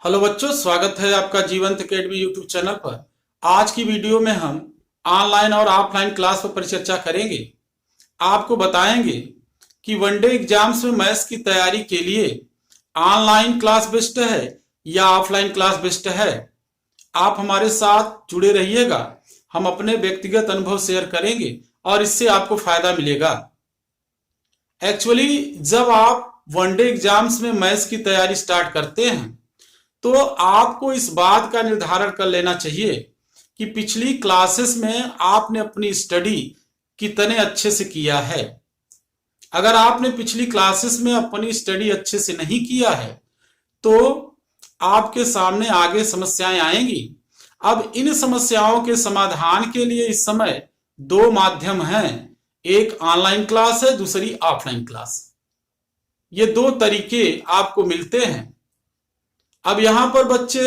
Hello बच्चों, स्वागत है आपका जीवंत अकेडमी यूट्यूब चैनल पर। आज की वीडियो में हम ऑनलाइन और ऑफलाइन क्लास पर परिचर्चा करेंगे। आपको बताएंगे कि वनडे एग्जाम्स में मैथ्स की तैयारी के लिए ऑनलाइन क्लास बेस्ट है या ऑफलाइन क्लास बेस्ट है। आप हमारे साथ जुड़े रहिएगा। हम अपने व्यक्तिगत अनुभव शेयर करेंगे और इससे आपको फायदा मिलेगा। एक्चुअली जब आप वनडे एग्जाम्स में मैथ्स की तैयारी स्टार्ट करते हैं तो आपको इस बात का निर्धारण कर लेना चाहिए कि पिछली क्लासेस में आपने अपनी स्टडी कितने अच्छे से किया है। अगर आपने पिछली क्लासेस में अपनी स्टडी अच्छे से नहीं किया है तो आपके सामने आगे समस्याएं आएंगी। अब इन समस्याओं के समाधान के लिए इस समय दो माध्यम हैं, एक ऑनलाइन क्लास है, दूसरी ऑफलाइन क्लास। ये दो तरीके आपको मिलते हैं। अब यहां पर बच्चे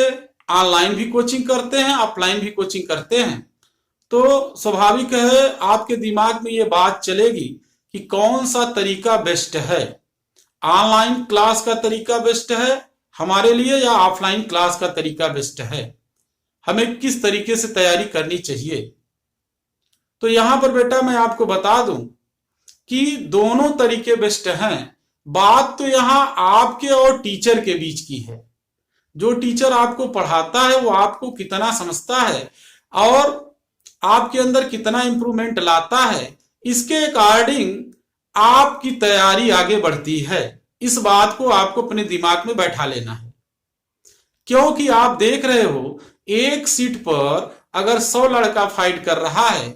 ऑनलाइन भी कोचिंग करते हैं, ऑफलाइन भी कोचिंग करते हैं, तो स्वाभाविक है आपके दिमाग में ये बात चलेगी कि कौन सा तरीका बेस्ट है। ऑनलाइन क्लास का तरीका बेस्ट है हमारे लिए या ऑफलाइन क्लास का तरीका बेस्ट है, हमें किस तरीके से तैयारी करनी चाहिए। तो यहां पर बेटा मैं आपको बता दूं कि दोनों तरीके बेस्ट हैं। बात तो यहां आपके और टीचर के बीच की है। जो टीचर आपको पढ़ाता है वो आपको कितना समझता है और आपके अंदर कितना इंप्रूवमेंट लाता है, इसके अकॉर्डिंग आपकी तैयारी आगे बढ़ती है। इस बात को आपको अपने दिमाग में बैठा लेना है, क्योंकि आप देख रहे हो एक सीट पर अगर 100 लड़का फाइट कर रहा है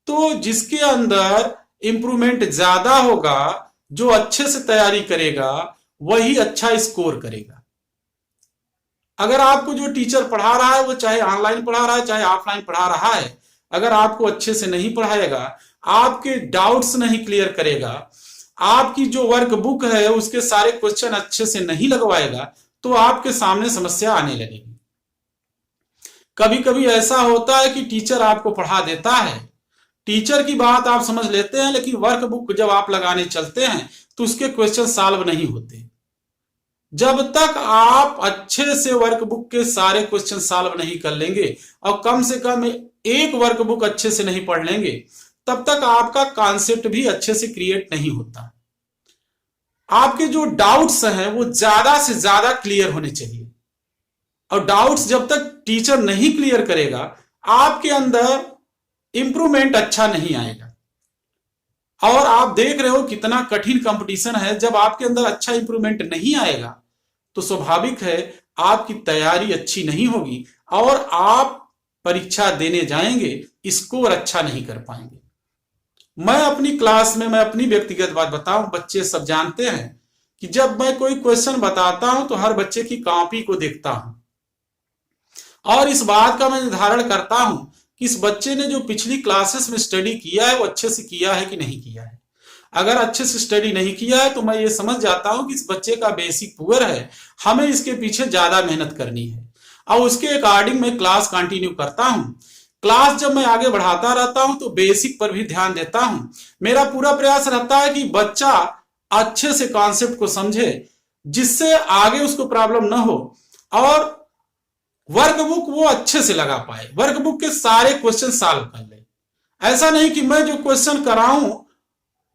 तो जिसके अंदर इंप्रूवमेंट ज्यादा होगा, जो अच्छे से तैयारी करेगा, वही अच्छा स्कोर करेगा। अगर आपको जो टीचर पढ़ा रहा है वो चाहे ऑनलाइन पढ़ा रहा है चाहे ऑफलाइन पढ़ा रहा है, अगर आपको अच्छे से नहीं पढ़ाएगा, आपके डाउट्स नहीं क्लियर करेगा, आपकी जो वर्क बुक है उसके सारे क्वेश्चन अच्छे से नहीं लगवाएगा, तो आपके सामने समस्या आने लगेगी। कभी कभी ऐसा होता है कि टीचर आपको पढ़ा देता है, टीचर की बात आप समझ लेते हैं, लेकिन वर्क बुक जब आप लगाने चलते हैं तो उसके क्वेश्चन सॉल्व नहीं होते। जब तक आप अच्छे से वर्क बुक के सारे क्वेश्चन सॉल्व नहीं कर लेंगे और कम से कम एक वर्क बुक अच्छे से नहीं पढ़ लेंगे, तब तक आपका कॉन्सेप्ट भी अच्छे से क्रिएट नहीं होता। आपके जो डाउट्स हैं वो ज्यादा से ज्यादा क्लियर होने चाहिए, और डाउट्स जब तक टीचर नहीं क्लियर करेगा आपके अंदर इंप्रूवमेंट अच्छा नहीं आएगा। और आप देख रहे हो कितना कठिन कंपटीशन है। जब आपके अंदर अच्छा इंप्रूवमेंट नहीं आएगा तो स्वाभाविक है आपकी तैयारी अच्छी नहीं होगी और आप परीक्षा देने जाएंगे, स्कोर अच्छा नहीं कर पाएंगे। मैं अपनी क्लास में मैं अपनी व्यक्तिगत बात बताऊं, बच्चे सब जानते हैं कि जब मैं कोई क्वेश्चन बताता हूं तो हर बच्चे की कॉपी को देखता हूं और इस बात का मैं निर्धारण करता हूं कि इस बच्चे ने जो पिछली क्लासेस में स्टडी किया है वो अच्छे से किया है कि नहीं किया है। अगर अच्छे से स्टडी नहीं किया है तो मैं ये समझ जाता हूं कि इस बच्चे का बेसिक पुअर है, हमें इसके पीछे ज्यादा मेहनत करनी है, और उसके अकॉर्डिंग मैं क्लास कंटिन्यू करता हूं। क्लास जब मैं आगे बढ़ाता रहता हूं तो बेसिक पर भी ध्यान देता हूं। मेरा पूरा प्रयास रहता है कि बच्चा अच्छे से कॉन्सेप्ट को समझे, जिससे आगे उसको प्रॉब्लम ना हो और वर्क बुक वो अच्छे से लगा पाए, वर्क बुक के सारे क्वेश्चन सॉल्व कर ले। ऐसा नहीं कि मैं जो क्वेश्चन कराऊं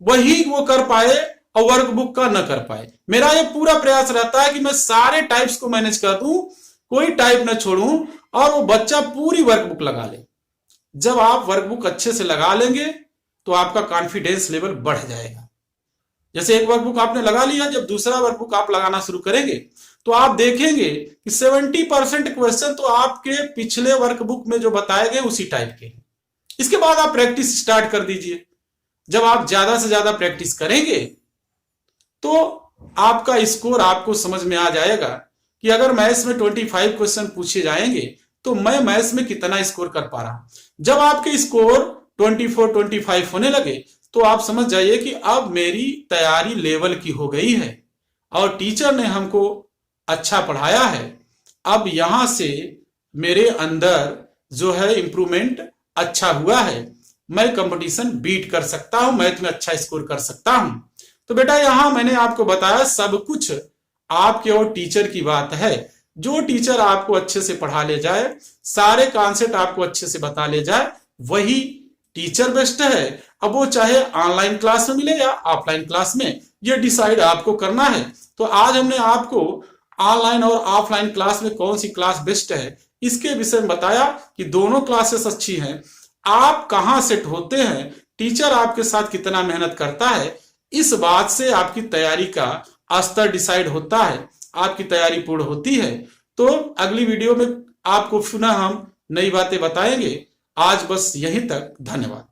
वही वो कर पाए और वर्क बुक का न कर पाए। मेरा ये पूरा प्रयास रहता है कि मैं सारे टाइप्स को मैनेज कर दूं, कोई टाइप न छोड़ूं और वो बच्चा पूरी वर्क बुक लगा ले। जब आप वर्क बुक अच्छे से लगा लेंगे तो आपका कॉन्फिडेंस लेवल बढ़ जाएगा। जैसे एक वर्क बुक आपने लगा लिया, जब दूसरा वर्क बुक आप लगाना शुरू करेंगे तो आप देखेंगे कि 70% क्वेश्चन तो आपके पिछले वर्क बुक में जो बताए गए उसी टाइप के हैं। इसके बाद आप प्रैक्टिस स्टार्ट कर दीजिए। जब आप ज्यादा से ज्यादा प्रैक्टिस करेंगे तो आपका स्कोर आपको समझ में आ जाएगा कि अगर मैथ्स में 25 क्वेश्चन पूछे जाएंगे तो मैं मैथ्स में कितना स्कोर कर पा रहा हूं। जब आपके स्कोर 24-25 होने लगे तो आप समझ जाइए कि अब मेरी तैयारी लेवल की हो गई है और टीचर ने हमको अच्छा पढ़ाया है। अब यहां से मेरे अंदर जो है इंप्रूवमेंट अच्छा हुआ है, मैं कंपटीशन बीट कर सकता हूं, मैथ में अच्छा स्कोर कर सकता हूं। तो बेटा यहां मैंने आपको बताया सब कुछ आपके और टीचर की बात है। जो टीचर आपको अच्छे से पढ़ा ले जाए, सारे कॉन्सेप्ट आपको अच्छे से बता ले जाए, वही टीचर बेस्ट है। अब वो चाहे ऑनलाइन क्लास में मिले या ऑफलाइन क्लास में, ये डिसाइड आपको करना है। तो आज हमने आपको ऑनलाइन और ऑफलाइन क्लास में कौन सी क्लास बेस्ट है इसके विषय में बताया कि दोनों क्लासेस अच्छी हैं। आप कहाँ सेट होते हैं, टीचर आपके साथ कितना मेहनत करता है, इस बात से आपकी तैयारी का स्तर डिसाइड होता है, आपकी तैयारी पूर्ण होती है। तो अगली वीडियो में आपको पुनः हम नई बातें बताएंगे। आज बस यहीं तक, धन्यवाद।